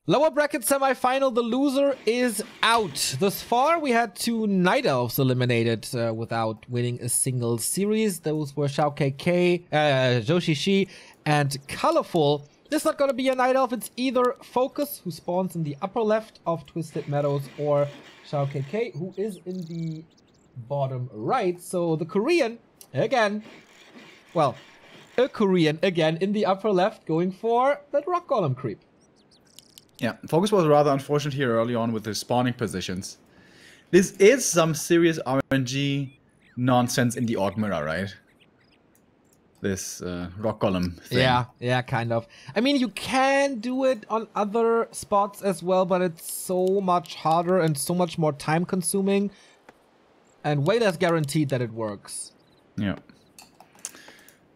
Lower bracket semifinal, the loser is out. Thus far, we had 2 Night Elves eliminated without winning a single series. Those were XiaoKK, Joshishi, and Colorful. This is not going to be a Night Elf. It's either FoCuS, who spawns in the upper left of Twisted Meadows, or XiaoKK, who is in the bottom right. So the Korean, again, well, a Korean, again, in the upper left, going for that Rock Golem creep. Yeah, FoCuS was rather unfortunate here early on with his spawning positions. This is some serious RNG nonsense in the Orc Mirror, right? This Rock Golem thing. Yeah, kind of. I mean, you can do it on other spots as well, but it's so much harder and so much more time consuming and way less guaranteed that it works. Yeah.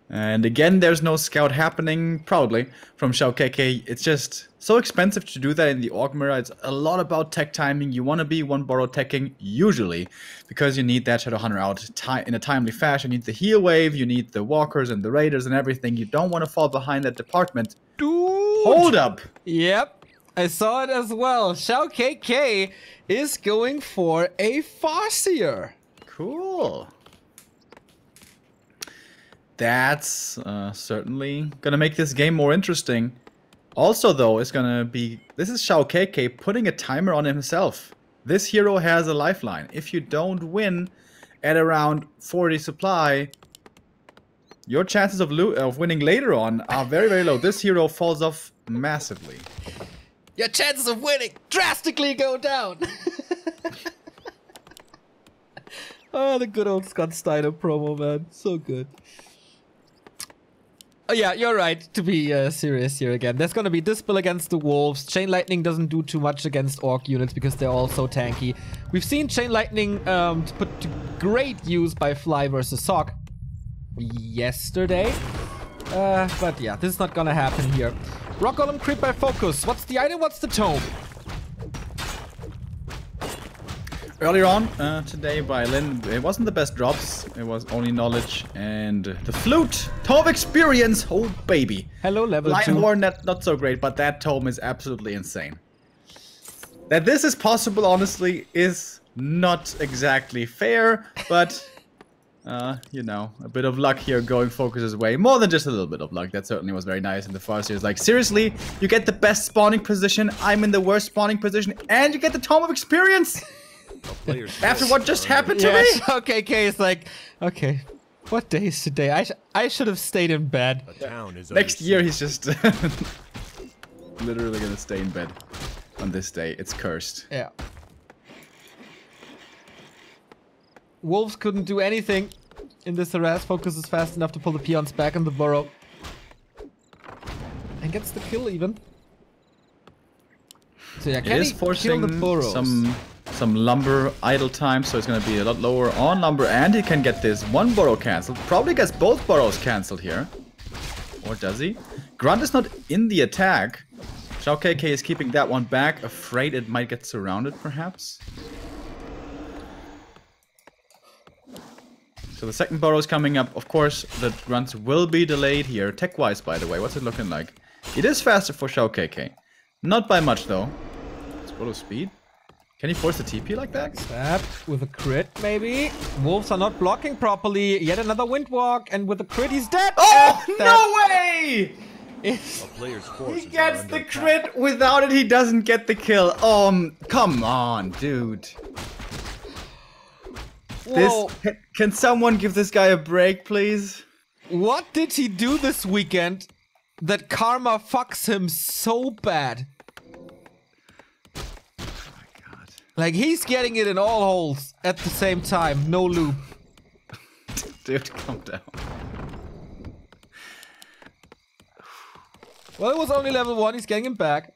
And again, there's no scout happening, probably, from XiaoKK. It's just so expensive to do that in the Orc Mirror. It's a lot about tech timing. You want to be one borrow teching, usually, because you need that Shadow Hunter out in a timely fashion. You need the heal wave, you need the walkers and the raiders and everything. You don't want to fall behind that department. Dude! Hold up! Yep, I saw it as well. XiaoKK is going for a Farseer. Cool. That's certainly gonna make this game more interesting. Also, though, it's gonna be... This is XiaoKK putting a timer on himself. This hero has a lifeline. If you don't win at around 40 supply, your chances of winning later on are very, very low. This hero falls off massively. Your chances of winning drastically go down. Oh, the good old Scott Steiner promo, man. So good. Oh, yeah, you're right to be serious here again. There's gonna be Dispel against the Wolves. Chain Lightning doesn't do too much against Orc units because they're all so tanky. We've seen Chain Lightning put to great use by Fly versus Sock yesterday. But yeah, this is not gonna happen here. Rock Golem creep by FoCuS. What's the item? What's the tome? Earlier on today by Lin, it wasn't the best drops. It was only knowledge and the flute. Tome of experience. Oh, baby. Hello, level 2. Linehorn, not so great, but that tome is absolutely insane. That this is possible, honestly, is not exactly fair, but, you know, a bit of luck here going FoCuS's way. More than just a little bit of luck. That certainly was very nice in the Farseer. Like, seriously, you get the best spawning position, I'm in the worst spawning position, and you get the Tome of Experience! After what just happened to me? XiaoKK is like, okay, what day is today? I should have stayed in bed. Next year he's just literally gonna stay in bed on this day. It's cursed. Yeah. Wolves couldn't do anything in this harass. FoCuS is fast enough to pull the peons back in the burrow. And gets the kill even. So yeah, can he kill the burrows? Some lumber idle time, so it's going to be a lot lower on lumber, and he can get this one burrow cancelled. Probably gets both burrows cancelled here. Or does he? Grunt is not in the attack. XiaoKK is keeping that one back, afraid it might get surrounded, perhaps. So the second burrow is coming up. Of course, the grunts will be delayed here. Tech-wise, by the way, what's it looking like? It is faster for XiaoKK. Not by much, though. It's full of speed. Can he force the TP like that? Stab with a crit, maybe. Wolves are not blocking properly. Yet another Windwalk, and with a crit, he's dead. Oh, no way! He gets the crit. Without it, he doesn't get the kill. Come on, dude. Whoa. Can someone give this guy a break, please? What did he do this weekend that karma fucks him so bad? Like, he's getting it in all holes at the same time. No loop. Dude, calm down. Well, it was only level 1. He's getting him back.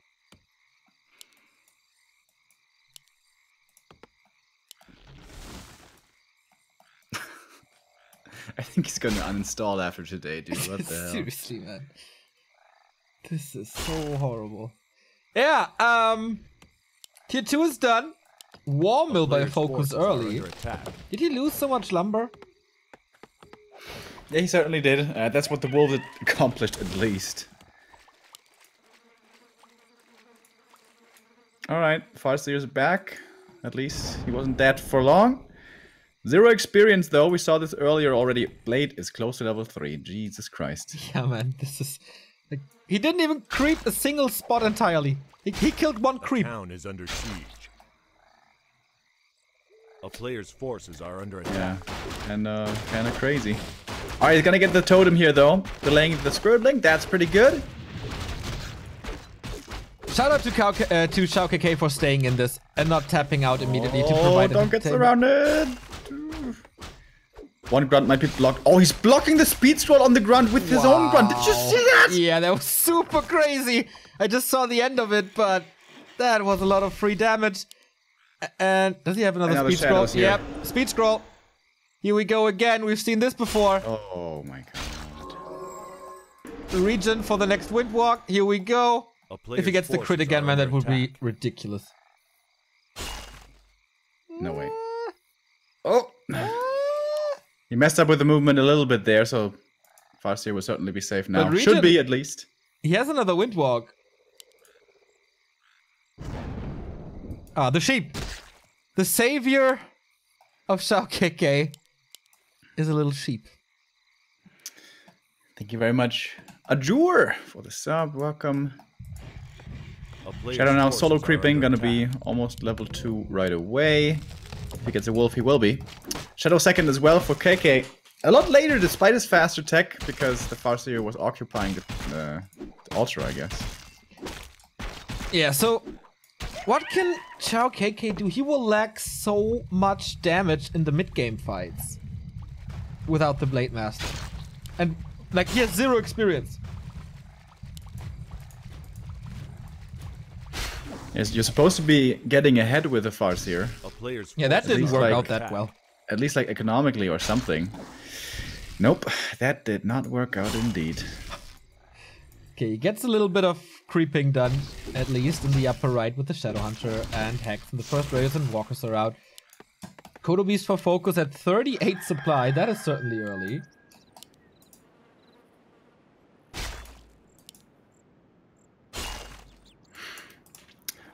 I think he's gonna uninstall after today, dude. What the hell? Seriously, man. This is so horrible. Yeah, Tier 2 is done. War Mill by FoCuS early. Did he lose so much lumber? Yeah, he certainly did. That's what the Wolves accomplished, at least. Alright, Farseer's back. At least he wasn't dead for long. 0 experience though, we saw this earlier already. Blade is close to level 3. Jesus Christ. Yeah, man, this is... Like, he didn't even creep a single spot entirely. He killed one creep. The town is under siege. A player's forces are under attack. Yeah, and kind of crazy. Alright, he's gonna get the totem here though. Delaying the Spirit Link, that's pretty good. Shout out to XiaoKK for staying in this and not tapping out immediately to Oh, provide don't get entertainment. surrounded. One grunt might be blocked. Oh, he's blocking the speed scroll on the grunt with his own grunt. Did you see that? Yeah, that was super crazy. I just saw the end of it, but that was a lot of free damage. And does he have another speed scroll? Here. Yep, speed scroll. Here we go again. We've seen this before. Oh my god. The region for the next wind walk. Here we go. If he gets the crit again, man, that would be ridiculous. No way. Oh! He messed up with the movement a little bit there, so Farseer will certainly be safe now. Should be, at least. He has another wind walk. Ah, the sheep. The savior of XiaoKK is a little sheep. Thank you very much, Ajur, for the sub. Welcome. Shadow now solo creeping, gonna be almost level 2 right away. If he gets a wolf, he will be. Shadow second as well for KK. A lot later, despite his faster tech, because the Farseer was occupying the altar, I guess. Yeah, so what can XiaoKK do? He will lack so much damage in the mid-game fights without the Blade Master. And, like, he has 0 experience. Yes, you're supposed to be getting ahead with the Farseer. Yeah, that didn't work out that well. At least, like, economically or something. Nope, that did not work out indeed. Okay, he gets a little bit of creeping done, at least in the upper right with the Shadow Hunter and Hex. And the first Raiders and Walkers are out. Kodo Beast for FoCuS at 38 supply. That is certainly early.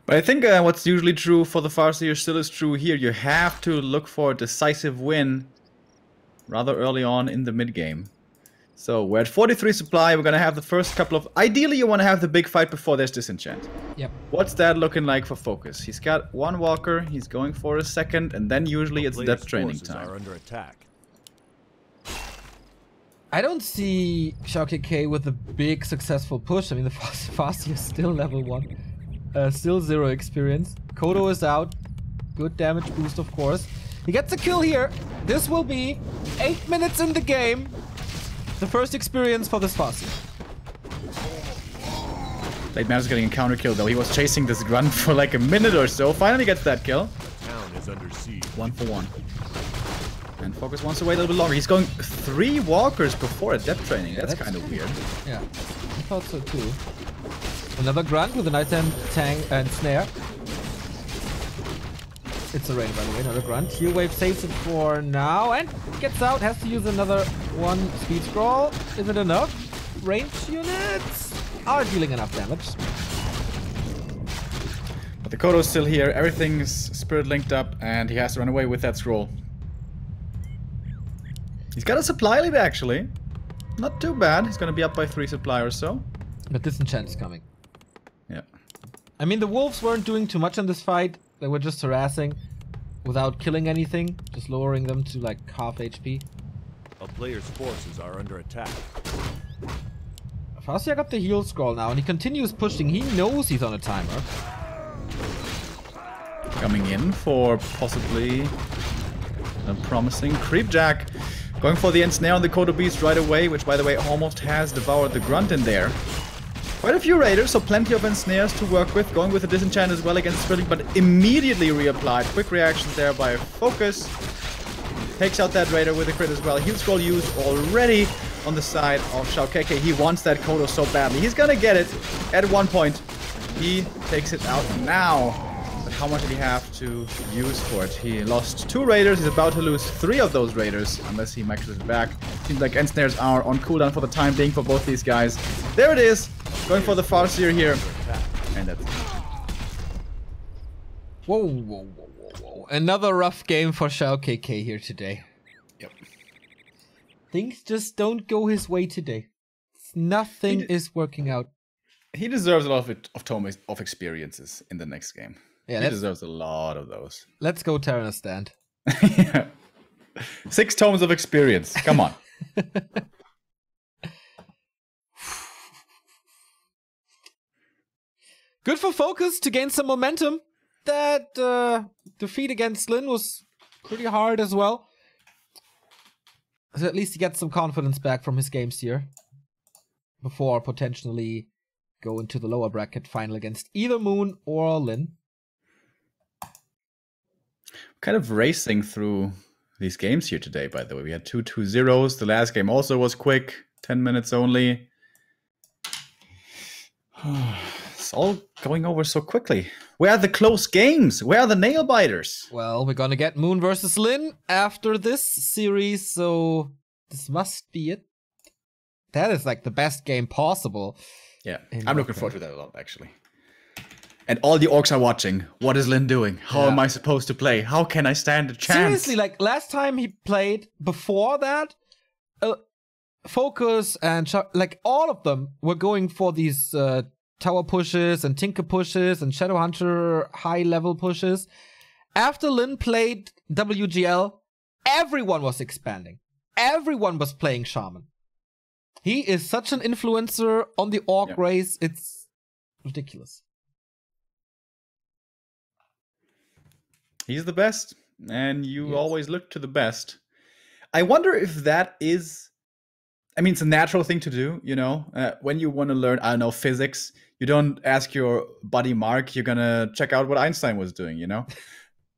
But I think what's usually true for the Farseer still is true here. You have to look for a decisive win rather early on in the mid-game. So we're at 43 supply. We're going to have the first couple of... Ideally, you want to have the big fight before there's disenchant. Yep. What's that looking like for FoCuS? He's got one walker. He's going for a second. And then usually it's depth training time. Are under attack. I don't see XiaoKK with a big successful push. I mean, the Farseer is still level 1. Still 0 experience. Kodo is out. Good damage boost, of course. He gets a kill here. This will be 8 minutes in the game. The first experience for this Farseer. Blade Master's getting a counter kill though. He was chasing this grunt for like a minute or so. Finally gets that kill. The town is under siege. 1 for 1. And FoCuS wants to wait a little bit longer. He's going 3 walkers before a depth training. Yeah, that's kind of weird. Yeah, I thought so too. Another grunt with a nice tang and snare. It's a rain, by the way, not a grunt. Heal wave saves it for now and gets out. Has to use another 1 speed scroll. Is it enough? Range units are dealing enough damage. But the Kodo's still here. Everything's spirit linked up, and he has to run away with that scroll. He's got a supply lead actually. Not too bad. He's gonna be up by 3 supply or so. But disenchant is coming. Yeah. I mean, the wolves weren't doing too much in this fight. They were just harassing without killing anything, just lowering them to like half HP. A player's forces are under attack. Farseer got the heal scroll now, and he continues pushing. He knows he's on a timer. Coming in for possibly a promising creepjack. Going for the ensnare on the Kodo Beast right away, which by the way almost has devoured the grunt in there. Quite a few raiders, so plenty of ensnares to work with. Going with the disenchant as well against Sprilling, but immediately reapplied. Quick reaction there by FoCuS. Takes out that raider with a crit as well. Heal scroll used already on the side of XiaoKK. He wants that Kodo so badly. He's gonna get it at one point. He takes it out now. But how much did he have to use for it? He lost 2 raiders. He's about to lose 3 of those raiders unless he maxes it back. Seems like ensnares are on cooldown for the time being for both these guys. There it is. Going for the Farseer here. And that's it. Whoa, whoa, whoa, whoa, whoa. Another rough game for XiaoKK here today. Yep. Things just don't go his way today. Nothing is working out. He deserves a lot of experiences in the next game. Yeah, he deserves a lot of those. Let's go Terran stand. Yeah. 6 tomes of experience. Come on. Good for FoCuS to gain some momentum. That defeat against Lin was pretty hard as well. So at least he gets some confidence back from his games here. Before potentially go into the lower bracket final against either Moon or Lin. Kind of racing through these games here today, by the way. We had 2 2-0s. The last game also was quick. 10 minutes only. It's all going over so quickly. Where are the close games? Where are the nail biters? Well, we're gonna get Moon versus Lin after this series, so this must be it. That is like the best game possible. Yeah, I'm looking forward to that a lot, actually. And all the orcs are watching. What is Lin doing? How am I supposed to play? How can I stand a chance? Seriously, like last time he played before that, FoCuS and like all of them were going for these tower pushes and tinker pushes and Shadowhunter high level pushes. After Lin played WGL, everyone was expanding. Everyone was playing Shaman. He is such an influencer on the orc race. It's ridiculous. He's the best, and you always look to the best. I wonder if that is... I mean, it's a natural thing to do, you know? When you want to learn, I don't know, physics, you don't ask your buddy Mark, you're gonna check out what Einstein was doing, you know?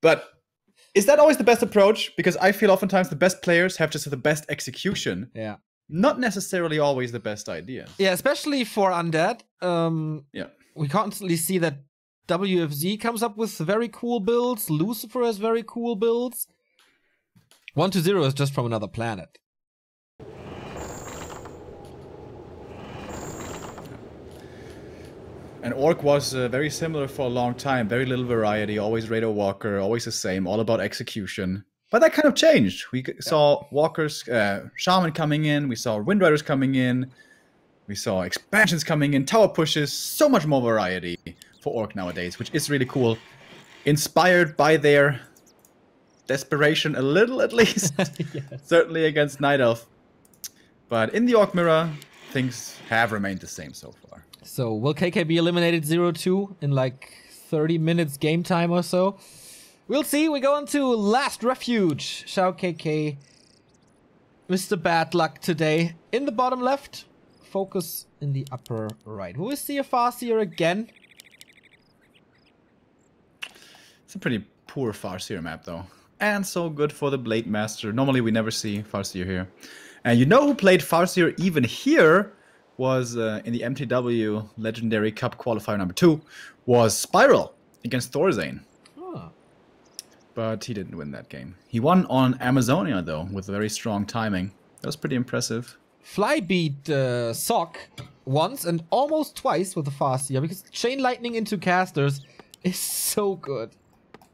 But is that always the best approach? Because I feel oftentimes the best players have just the best execution. Yeah. Not necessarily always the best idea. Yeah, especially for Undead. Yeah. We constantly see that WFZ comes up with very cool builds. Lucifer has very cool builds. 1-0 is just from another planet. And Orc was very similar for a long time. Very little variety. Always Raider Walker. Always the same. All about execution. But that kind of changed. We saw Walkers, Shaman coming in. We saw Windriders coming in. We saw expansions coming in. Tower pushes. So much more variety for Orc nowadays, which is really cool. Inspired by their desperation a little, at least. Yes. Certainly against Night Elf. But in the Orc Mirror, things have remained the same so far. So will KK be eliminated 0-2 in like 30 minutes game time or so? We'll see. We go on to Last Refuge. XiaoKK, Mr. Bad Luck today. In the bottom left, FoCuS in the upper right. Will we see a Farseer again? It's a pretty poor Farseer map, though. And so good for the Blade Master. Normally, we never see Farseer here. And you know who played Farseer even here was in the MTW Legendary Cup Qualifier number 2 was Spiral against Thorzane. Oh. But he didn't win that game. He won on Amazonia, though, with very strong timing. That was pretty impressive. Fly beat Sock once and almost twice with the Farseer because Chain Lightning into casters is so good.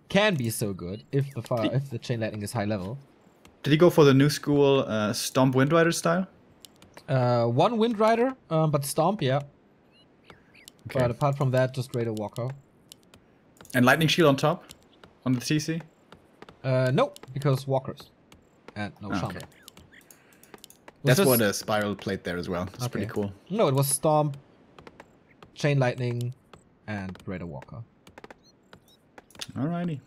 Can be so good if the Chain Lightning is high level. Did he go for the new school Stomp Windrider style? One Windrider, but Stomp, yeah. Okay. But apart from that, just Raider Walker. And Lightning Shield on top? On the TC? No, because Walkers. And no Shaman. Okay. That's what a Spiral played there as well. It's pretty cool. No, it was Stomp, Chain Lightning, and Raider Walker. Alrighty.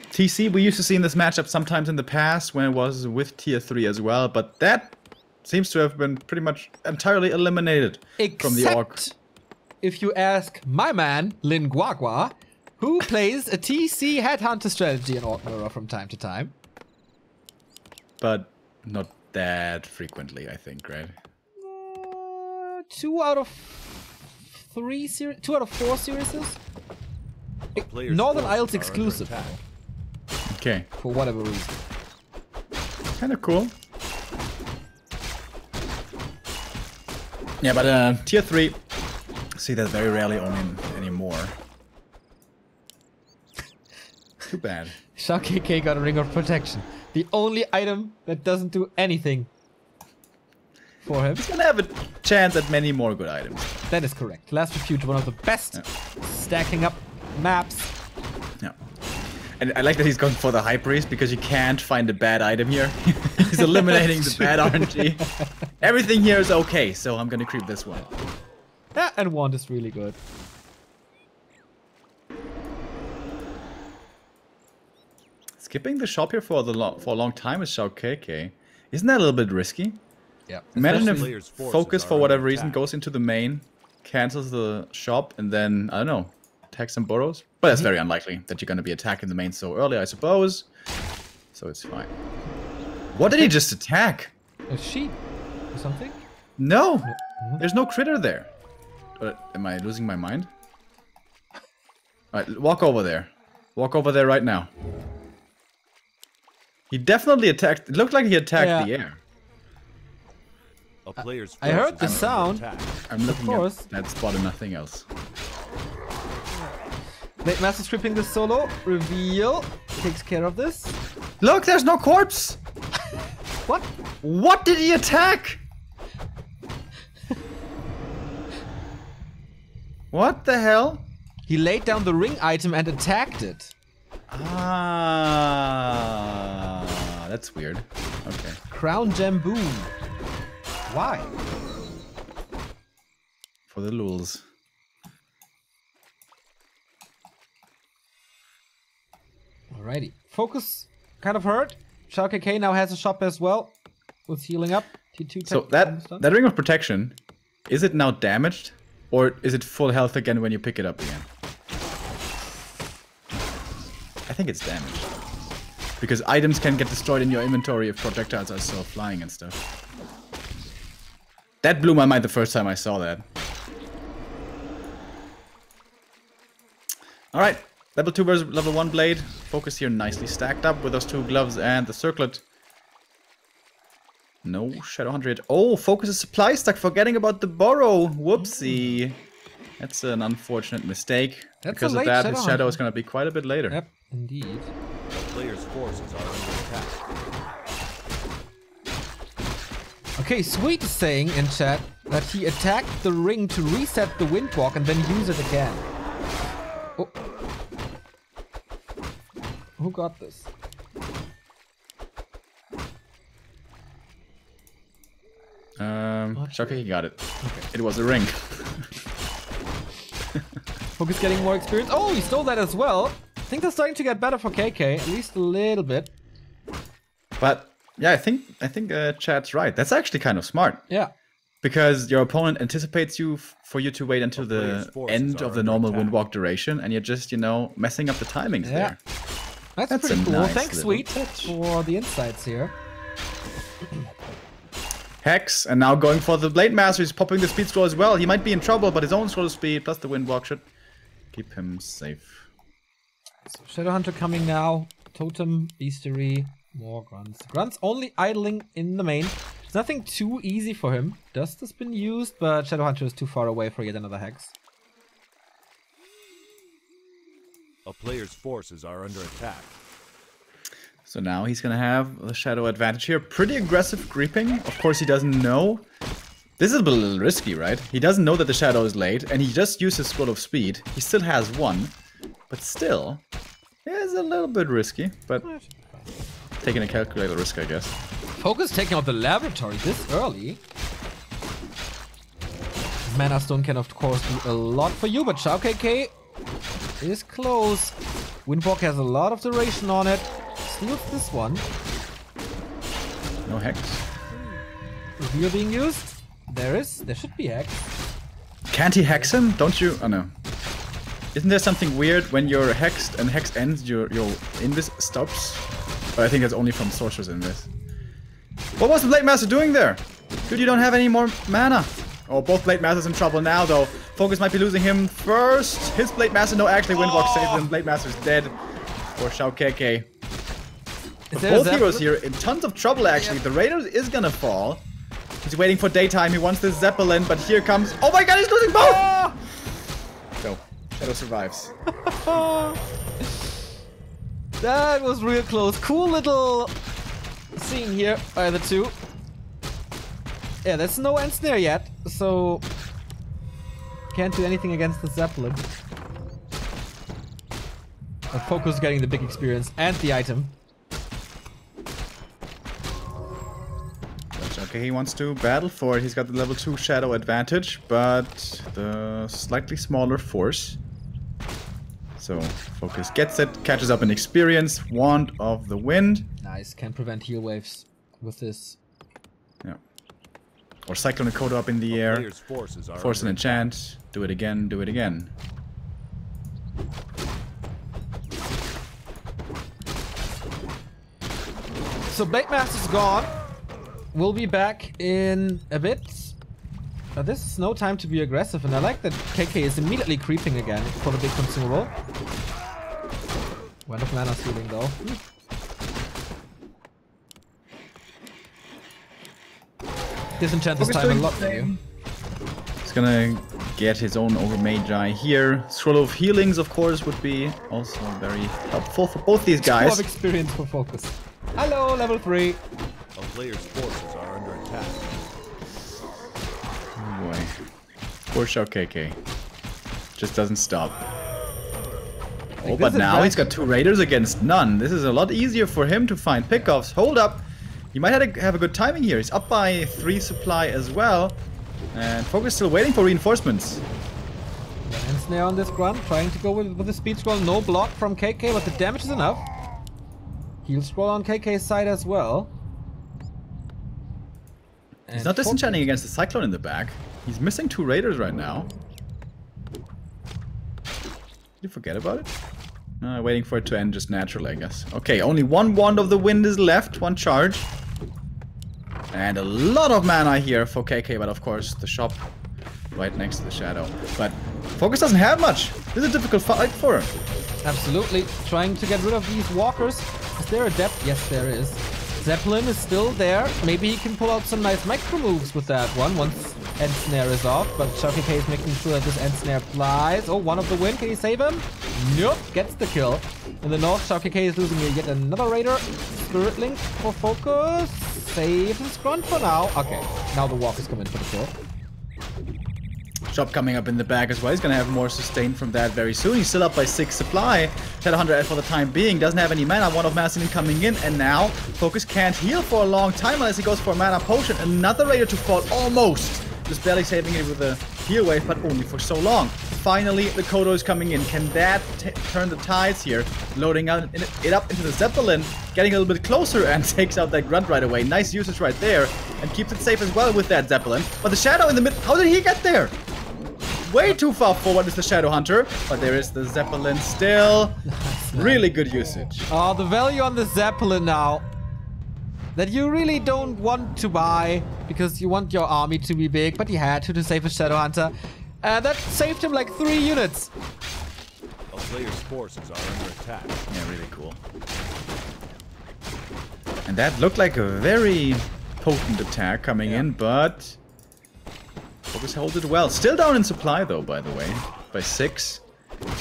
TC, we used to see in this matchup sometimes in the past when it was with tier 3 as well, but that seems to have been pretty much entirely eliminated from the Orc. If you ask my man, Lin Guagua, who plays a TC Headhunter strategy in Orc Mirror from time to time. But not that frequently, I think, right? 2 out of 3 series, 2 out of 4 series. Northern Isles exclusive. Okay. For whatever reason. Kind of cool. Yeah, but tier 3 See that very rarely anymore. Too bad. XiaoKK got a Ring of Protection. The only item that doesn't do anything for him. He's gonna have a chance at many more good items. That is correct. Last Refuge, one of the best stacking up maps. Yeah. And I like that he's going for the High Priest because you can't find a bad item here. He's eliminating the bad RNG. Everything here is okay, so I'm gonna creep this one. Yeah, and Wand is really good. Skipping the shop here for a long time is XiaoKK. Isn't that a little bit risky? Yeah. Imagine Especially if FoCuS, for whatever reason, goes into the main, cancels the shop, and then, I don't know, attacks some burrows. But that's very unlikely that you're going to be attacking the main so early, I suppose. So it's fine. What did he just attack? A sheep or something? No! There's no critter there. Am I losing my mind? Alright, walk over there. Walk over there right now. He definitely attacked. It looked like he attacked the air. A player's I heard the forces are under sound. attack. I'm looking course. at that spot and nothing else. Blade Master stripping the solo. Reveal. Takes care of this. Look, there's no corpse! What? What did he attack? What the hell? He laid down the ring item and attacked it. Ah, that's weird. Okay. Crown Gem Boom. Why? For the lulz. Alrighty. FoCuS kind of hurt. XiaoKK now has a shop as well. With healing up. T2 So that ring of protection, is it now damaged? Or is it full health again when you pick it up again? I think it's damaged. Because items can get destroyed in your inventory if projectiles are still flying and stuff. That blew my mind the first time I saw that. Alright, level 2 versus level 1 blade. FoCuS here nicely stacked up with those 2 gloves and the circlet. No Shadow Hunter yet. Oh, FoCuS is supply stuck, forgetting about the borrow. Whoopsie. That's an unfortunate mistake. That's because a of late that, Shadow his shadow Hunter. is going to be quite a bit later. Yep, indeed. A player's forces are under attack. Okay, Sweet is saying in chat that he attacked the ring to reset the Windwalk and then use it again. Oh. Who got this? XiaoKK got it. Okay. It was a ring. FoCuS getting more experience. Oh, he stole that as well. I think they're starting to get better for KK, at least a little bit. But yeah, I think chat's right. That's actually kind of smart. Yeah. Because your opponent anticipates you for you to wait until the end of the normal Windwalk duration, and you're just, you know, messing up the timings there. That's pretty a cool. nice Thanks, little Sweet, touch. for the insights here. Hex, and now going for the Blade Master. He's popping the speed scroll as well. He might be in trouble, but his own scroll speed plus the Windwalk should keep him safe. So Shadow Hunter coming now. Totem, Beastery, more grunts. Grunts only idling in the main. It's nothing too easy for him. Dust has been used, but Shadow Hunter is too far away for yet another Hex. A player's forces are under attack. So now he's gonna have the shadow advantage here. Pretty aggressive creeping. Of course, he doesn't know. This is a little risky, right? He doesn't know that the shadow is late, and he just used his scroll of speed. He still has one, but still, it's a little bit risky. But taking a calculated risk, I guess. FoCuS taking out the laboratory this early. Mana Stone can of course do a lot for you, but XiaoKK is close. Windwalk has a lot of duration on it. Steals this one. No Hex. Reveal being used. There should be Hex. Can't he hex him? Don't you? Oh no. Isn't there something weird when you're hexed and hex ends, your invis stops? But I think that's only from Sorcerer's Invis. What was the Blade Master doing there? Dude, you don't have any more mana. Oh, both Blade Masters in trouble now, though. FoCuS might be losing him first. His Blade Master, no, actually, Windwalk saves him. Blade Master's dead. For XiaoKK. Both heroes here in tons of trouble, actually. The Raider is gonna fall. He's waiting for daytime. He wants this Zeppelin, but here comes... Oh my god, he's losing both! Shadow survives. That was real close. Cool little scene here by the two. Yeah, there's no end snare yet, so can't do anything against the Zeppelin. But FoCuS getting the big experience and the item. Okay, he wants to battle for it. He's got the level 2 Shadow advantage, but the slightly smaller force. So FoCuS gets it, catches up in experience. Wand of the Wind. Nice, can prevent heal waves with this. Yeah. Or Cyclone and Kodo up in the air. Force an enchant. Do it again, do it again. So Blade Master's gone. We'll be back in a bit. But this is no time to be aggressive, and I like that KK is immediately creeping again for the big consumable. Well, of mana stealing though. Disenchant this time a lot for you. He's gonna get his own Ogre Magi here. Scroll of Healings, of course, would be also very helpful for both these guys. 2 of experience for FoCuS. Hello, level 3. A player's forces are under attack. Oh boy. Poor XiaoKK. Just doesn't stop. Oh, but now he's got 2 Raiders against none. This is a lot easier for him to find pickoffs. Hold up. He might have a good timing here. He's up by 3 supply as well. And FoCuS still waiting for reinforcements. And snare on this grunt, trying to go with the speed scroll. No block from KK, but the damage is enough. Heal scroll on KK's side as well. And he's not disenchanting against the Cyclone in the back. He's missing 2 Raiders right now. Did you forget about it? Waiting for it to end just naturally, I guess. Okay, only 1 Wand of the Wind is left, 1 charge. And a lot of mana here for KK, but of course the shop right next to the Shadow. But FoCuS doesn't have much. This is a difficult fight for him. Absolutely. Trying to get rid of these walkers. Is there a depth? Yes, there is. Zeppelin is still there. Maybe he can pull out some nice micro moves with that one once end snare is off. But XiaoKK is making sure that this end snare applies. Oh, one of the wind. Can he save him? Nope. Gets the kill. In the north, XiaoKK is losing yet another Raider. Spirit Link for FoCuS. Save his grunt for now. Okay. Now the walkers come in for the kill. Shop coming up in the back as well. He's going to have more sustain from that very soon. He's still up by 6 supply. Shadowhunter for the time being doesn't have any mana. One of Massing coming in, and now FoCuS can't heal for a long time unless he goes for a mana potion. Another Raider to fall, almost. Just barely saving it with a heal wave, but only for so long. Finally, the Kodo is coming in. Can that turn the tides here? Loading it up into the Zeppelin, getting a little bit closer, and takes out that grunt right away. Nice usage right there, and keeps it safe as well with that Zeppelin. But the Shadow in the mid, how did he get there? Way too far forward is the Shadowhunter, but there is the Zeppelin still. Really good usage. Oh, the value on the Zeppelin now. That you really don't want to buy because you want your army to be big, but he had to save his Shadowhunter. That saved him like 3 units. A player's forces are under attack. Yeah, really cool. And that looked like a very potent attack coming in, but FoCuS held it well. Still down in supply though, by the way, by 6.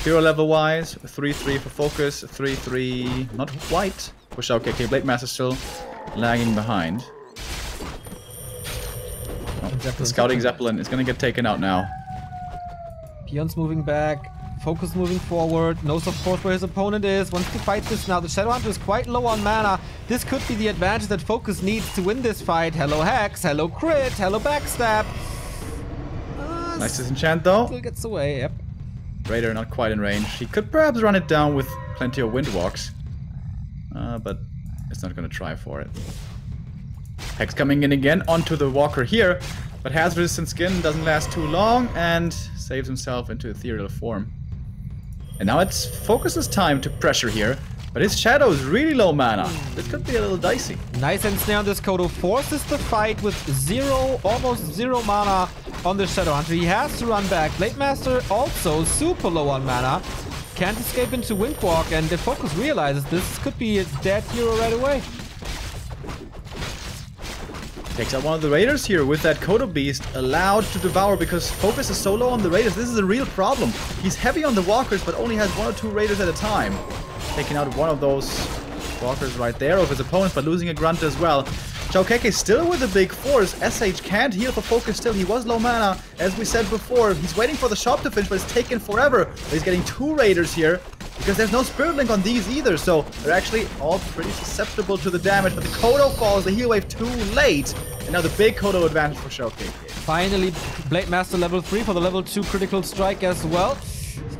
Hero level wise, 3-3 for FoCuS, 3-3 not quite for XiaoKK. Blade Master still lagging behind. Oh, the scouting Zeppelin is gonna get taken out now. Peon's moving back. FoCuS moving forward. Knows of course where his opponent is. Wants to fight this now. The Shadowhunter is quite low on mana. This could be the advantage that FoCuS needs to win this fight. Hello Hex. Hello Crit. Hello Backstab. Nice disenchant though. Still gets away, yep. Raider not quite in range. He could perhaps run it down with plenty of Windwalks. But it's not going to try for it. Hex coming in again onto the Walker here. But has resistant skin, doesn't last too long, and saves himself into ethereal form. And now it's FoCuS's time to pressure here. But his Shadow is really low mana. This could be a little dicey. Nice end snare on this Kodo. Forces the fight with almost zero mana on the Shadowhunter. He has to run back. Blade Master also super low on mana. Can't escape into Windwalk, and if FoCuS realizes this could be a dead hero right away. Takes out one of the raiders here with that Kodo Beast allowed to devour because FoCuS is so low on the raiders. This is a real problem. He's heavy on the walkers but only has 1 or 2 raiders at a time. Taking out one of those walkers right there of his opponents, but losing a grunt as well. XiaoKK still with a big force. SH can't heal for FoCuS still. He was low mana, as we said before. He's waiting for the shop to finish, but it's taken forever. But he's getting 2 raiders here because there's no Spirit Link on these either. So they're actually all pretty susceptible to the damage. But the Kodo falls, the heal wave too late. And now the big Kodo advantage for XiaoKK. Finally, Blade Master level 3 for the level 2 critical strike as well.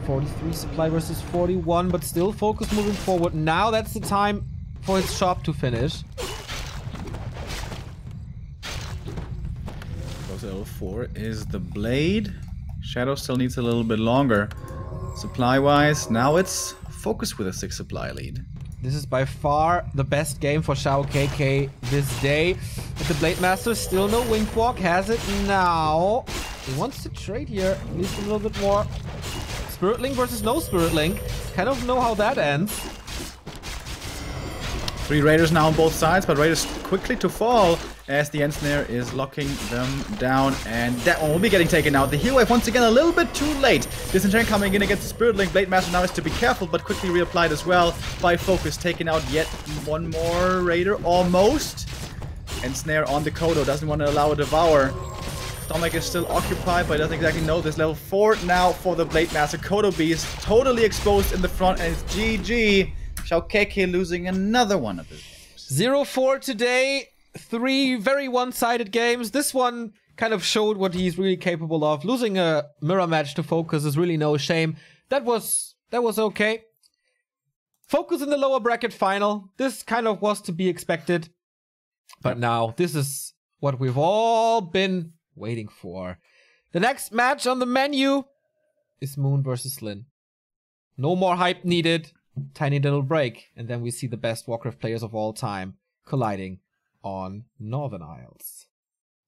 43 supply versus 41, but still FoCuS moving forward. Now that's the time for his shop to finish. Level 4 is the Blade. Shadow still needs a little bit longer. Supply-wise, now it's FoCuS with a 6 supply lead. This is by far the best game for XiaoKK this day. But the Blade Master still no Wink Walk, has it now. He wants to trade here, at least a little bit more. Spirit Link versus no Spirit Link. Kind of know how that ends. 3 raiders now on both sides, but raiders quickly to fall as the end snare is locking them down, and that one will be getting taken out. The heal wave once again a little bit too late. Disenchant coming in against the Spirit Link. Blade Master now has to be careful, but quickly reapplied as well by FoCuS, taking out yet one more raider almost. And snare on the Kodo, doesn't want to allow a devour. Stomach is still occupied, but doesn't exactly know this. Level 4 now for the Blade Master. Kodo Beast totally exposed in the front, and it's GG. XiaoKK losing another one of his games. 0-4 today. 3 very one-sided games. This one kind of showed what he's really capable of. Losing a mirror match to FoCuS is really no shame. That was okay. FoCuS in the lower bracket final. This kind of was to be expected. But now this is what we've all been waiting for. The next match on the menu is Moon versus Lin. No more hype needed. Tiny little break, and then we see the best Warcraft players of all time colliding on Northern Isles.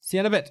See you in a bit.